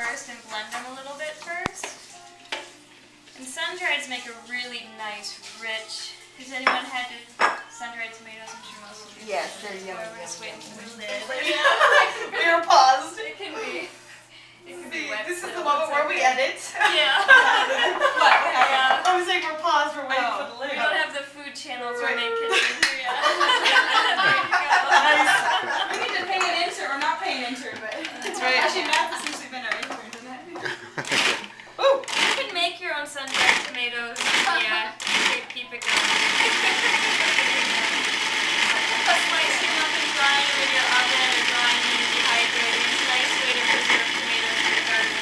first and blend them a little bit first. And sun-drieds make a really nice, rich. Has anyone had sun-dried tomatoes? I'm sure most of you. Yes, they're yummy. We're just waiting for the lid. We were paused. It can be. It can be wet. This is the moment where we edit. Yeah. What? Yeah. I was saying we're paused. We're waiting for the lid. We don't have the food channels or make kitchen here yet. Nice. We need to pay an intern, or not pay an intern, but That's right. actually Matt's essentially been our intern, isn't it? Ooh. You can make your own sun-dried tomatoes. Yeah. Keep it going. Slicing up and drying them in your oven or drying them and dehydrating. It's a nice way to preserve tomatoes in your garden.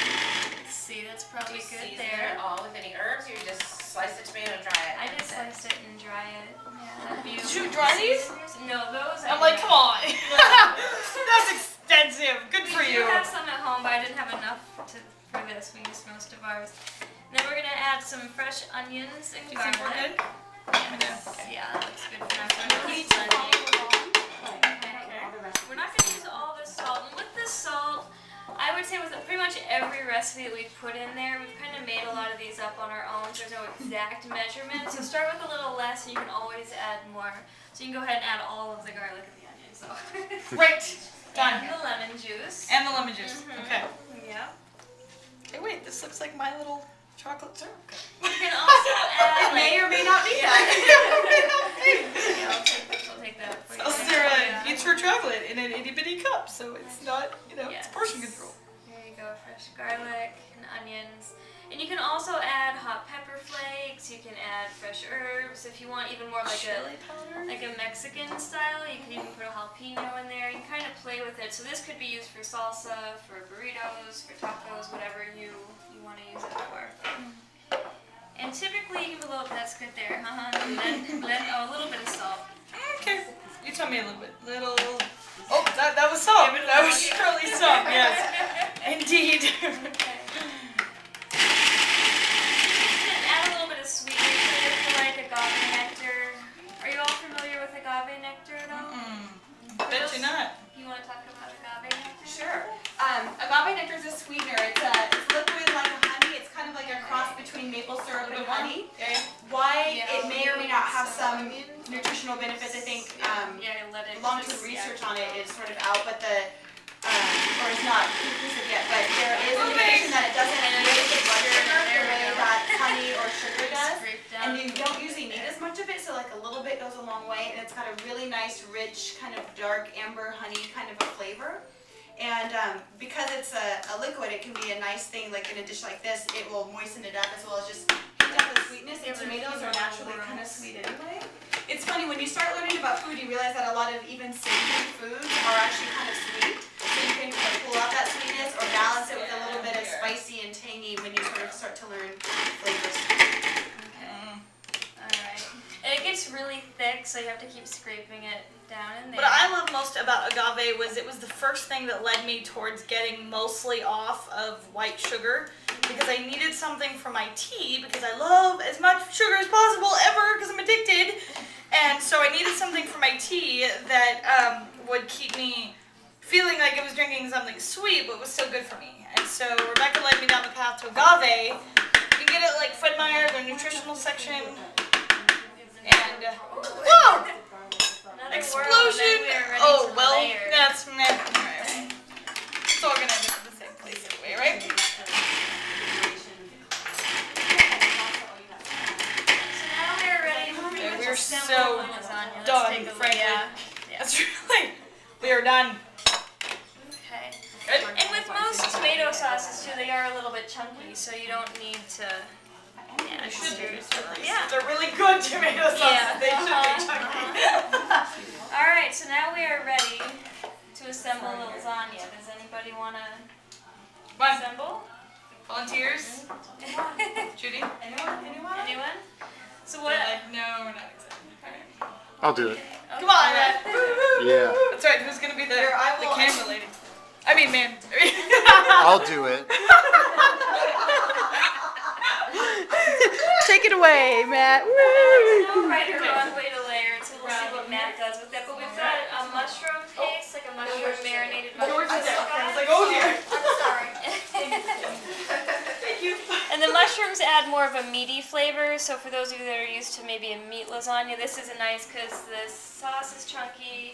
Let's see, that's probably good there. It all with any herbs, or you just slice the tomato and dry it? I just sliced it and dry it. Yeah. Did you dry these? No, those I'm like, come on. That's extensive. Good for We you. do have some at home, but I didn't have enough for this. We used most of ours. And then we're going to add some fresh onions and Do you think we're garlic. good? Yeah, that looks good for now. So I'm gonna put some onion. We're not going to use all the salt. And with this salt, I would say with pretty much every recipe that we've put in there, we've kind of made a lot of these up on our own. So there's no exact measurement. So start with a little less, and you can always add more. So you can go ahead and add all of the garlic and the onion. So. Great. Done. And the lemon juice. And the lemon juice. Okay. Yeah. Hey, wait. This looks like my little chocolate syrup. You can also add It may or may not be Yeah, I'll take that for you. I'll stir eats for chocolate in an itty bitty cup, so it's not, it's portion control. There you go, fresh garlic and onions. And you can also add hot pepper flakes, you can add fresh herbs. If you want even more like Chili powder. a Mexican style, you can even put a jalapeno in there. You can kind of play with it. So this could be used for salsa, for burritos, for tacos, whatever you want to use it for. And typically you can put a little, that's good there, and then a little bit of salt. Okay. You tell me a little bit. Oh, that was salt. That was surely salt, yes. Indeed. Okay. Add a little bit of sweetness for like agave nectar. Are you all familiar with agave nectar at all? Bet you not. You want to talk about agave nectar? Sure. Agave nectar is a sweetener. It's liquid like a honey. It's kind of like a cross between maple syrup and honey. Okay. Why it may or may not have some nutritional benefits, I think long-term research on it is sort of out, but or is not conclusive yet, but there is indication that it doesn't raise the blood sugar the way that honey or sugar does. And you don't usually need as much of it, so like a little bit goes a long way, and it's got a really nice, rich, kind of dark amber honey kind of a flavor. And because it's a liquid, it can be a nice thing, like in a dish like this, it will moisten it up as well as just hint up the sweetness. And tomatoes are naturally kind of sweet anyway. It's funny, when you start learning about food, you realize that a lot of even savory foods are actually kind of sweet. So you can pull out that sweetness or balance it with a little bit of spicy and tangy when you sort of start to learn flavors. Alright. And it gets really thick, so you have to keep scraping it down in there. What I love most about agave was it was the first thing that led me towards getting mostly off of white sugar, because I needed something for my tea, because I love as much sugar as possible ever, because I'm addicted. And so I needed something for my tea that would keep me feeling like I was drinking something sweet, but was still good for me. And so Rebecca led me down the path to agave. You can get it like Fred Meyer, their nutritional section. And, whoa! Explosion! Oh, well, that's meh. Alright. It's all gonna end up in the same place anyway, right? So now we're ready. We're assemble so the lasagna. Let's done, take a look. frankly. Yeah. That's really, we are done. Okay. Good? And with most tomato sauces too, they are a little bit chunky, so you don't need to. Yeah, They should be. Yeah. They're really good tomato sauces. Yeah. They should be chunky. All right, so now we are ready to assemble the lasagna. Does anybody want to Come on, assemble? volunteers? Judy? Anyone? Anyone? So what? No, we're not excited. Alright. I'll do it. Okay. Come on, Matt. Yeah. That's right, who's gonna be the I will- camera lady? I mean, man. I'll do it. Take it away, Matt. No right or wrong way to layer, so we'll see what Matt does with that. But we've got a mushroom paste, like a mushroom marinated mushroom. George is there. I was like, oh dear. I'm sorry. mushrooms add more of a meaty flavor, so for those of you that are used to maybe a meat lasagna, this is a nice because the sauce is chunky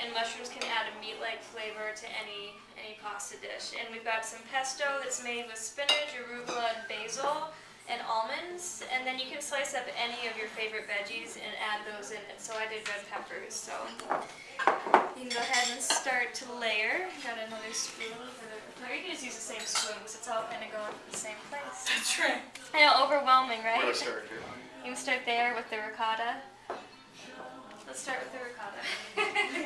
and mushrooms can add a meat-like flavor to any pasta dish. And we've got some pesto that's made with spinach, arugula, and basil, and almonds. And then you can slice up any of your favorite veggies and add those in it. So I did red peppers, so you can go ahead and start to layer. Got another spoon for the, or you can just use the same spoon because it's all kind of going to the same place. That's right. I know, overwhelming, right? Where do I start here? You can start there with the ricotta. Let's start with the ricotta.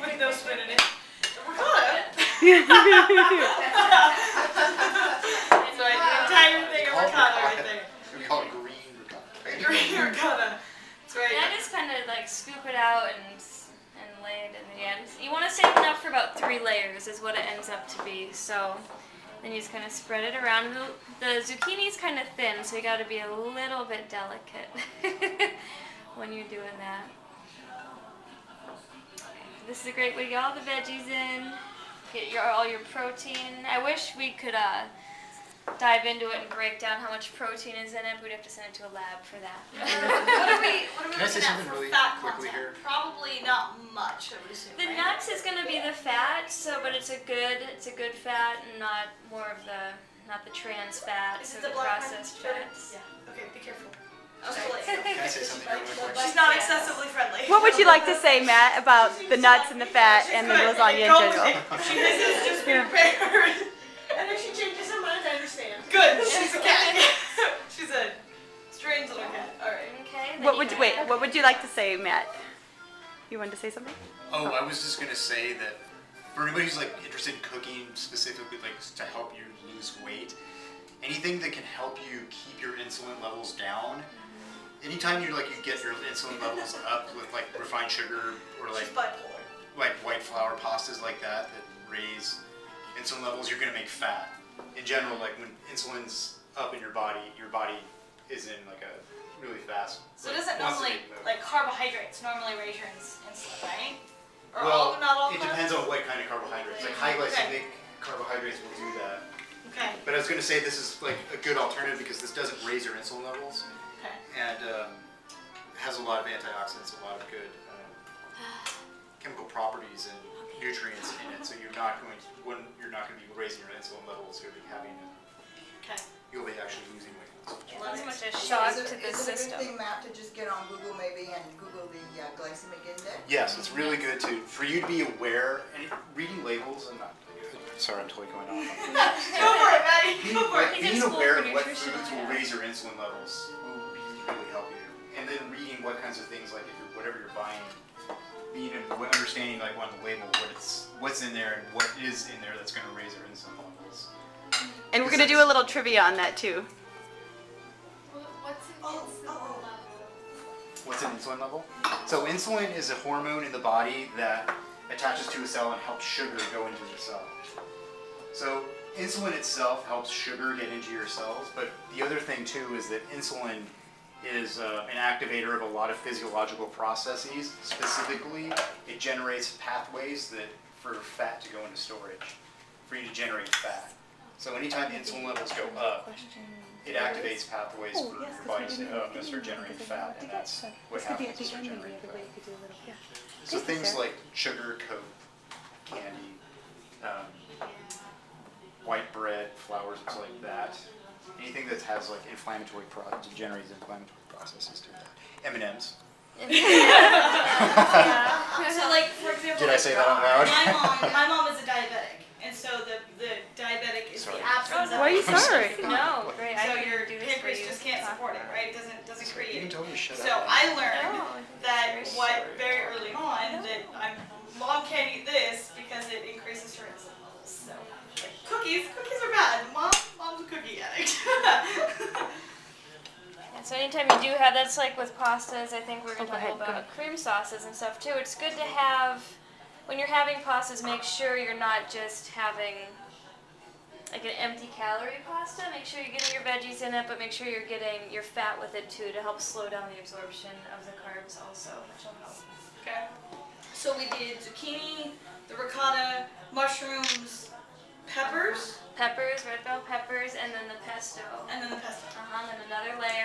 With no spoon in it. Ricotta? That's right, the entire thing of ricotta right there. We call it green ricotta. Green ricotta. That's right. And I just kind of like scoop it out and lay it in the end. You want to save enough for about 3 layers is what it ends up to be. So then you just kind of spread it around. The zucchini's kind of thin, so you got to be a little bit delicate when you're doing that. This is a great way to get all the veggies in, get all your protein. I wish we could dive into it and break down how much protein is in it, but we'd have to send it to a lab for that. What are we Can I say looking at something for really fat quickly content? here? Probably not much, I would assume. The right? nuts is going to be the fat, but it's a good fat and not more of the trans fats Is or it the the black processed one? fats. Yeah. Okay, be careful. Can I say something really quick? She's not excessively friendly. What would you like to say, Matt, about the nuts and the fat and the lasagna in general? She misses just be prepared. And if she changes her mind, I understand. Good, she's a cat. She's a strange little cat. All right. Okay. What would you like to say, Matt? You wanted to say something? Oh, I was just gonna say that for anybody who's like interested in cooking specifically, like to help you lose weight, anything that can help you keep your insulin levels down. Anytime you get your insulin levels up with like refined sugar or She's bipolar. like white flour pastas like that raise insulin levels, you're gonna make fat. In general, like when insulin's up in your body is in like a really fast. So it doesn't normally, like carbohydrates normally raise your insulin, right? Or well, not all it carbs? depends on what kind of carbohydrates. Like high glycemic carbohydrates will do that. Okay. But I was going to say this is like a good alternative because this doesn't raise your insulin levels Okay. and has a lot of antioxidants, a lot of good chemical properties and nutrients in it. So you're not going to be raising your insulin levels. You'll be Okay. you'll be actually losing weight. Not as much a shock to the Is it a good system. thing, Matt, to just get on Google maybe and Google the glycemic index? Yes, it's really good for you to be aware and reading labels. Sorry, I'm totally going off. Go for it, Maddie. Go for it. He's in Being school aware for of what nutrition, foods will yeah. raise your insulin levels will really help you. And then reading what kinds of things, like if you're, whatever you're buying, understanding like on the label what's in there and what is in there that's going to raise your insulin levels. And we're going to do a little trivia on that too. What's an insulin level? So insulin is a hormone in the body that attaches to a cell and helps sugar go into the cell. So insulin itself helps sugar get into your cells, but the other thing too is that insulin is an activator of a lot of physiological processes. Specifically, it generates pathways for fat to go into storage, for you to generate fat. So anytime insulin levels go up, it activates pathways for your body to start generating fat, and that's what happens to start generating fat. So things like sugar, Coke, candy, white bread, flours, things like that. Anything that has like generates inflammatory processes to that. M&Ms. So like, for example, Did I say that out loud? my mom is a diabetic, and so the diabetic is Sorry. the absence of. Why are you sorry? No, great. I So can your do this for pancreas you. just can't support it, right? It doesn't You create can it. totally shut So up. I learned No, that very very early on that mom can't eat this because it increases her insulin levels. So like, cookies are bad. Mom's a cookie addict. And so anytime you do have, that's like with pastas, I think we're going to go talk ahead, go about cream sauces and stuff too. It's good to have, when you're having pastas, make sure you're not just having like an empty calorie pasta. Make sure you're getting your veggies in it, but make sure you're getting your fat with it too to help slow down the absorption of the carbs also, which will help. Okay. So we did zucchini, the ricotta, mushrooms, peppers. Peppers, red bell peppers, and then the pesto. And then the pesto. Then another layer.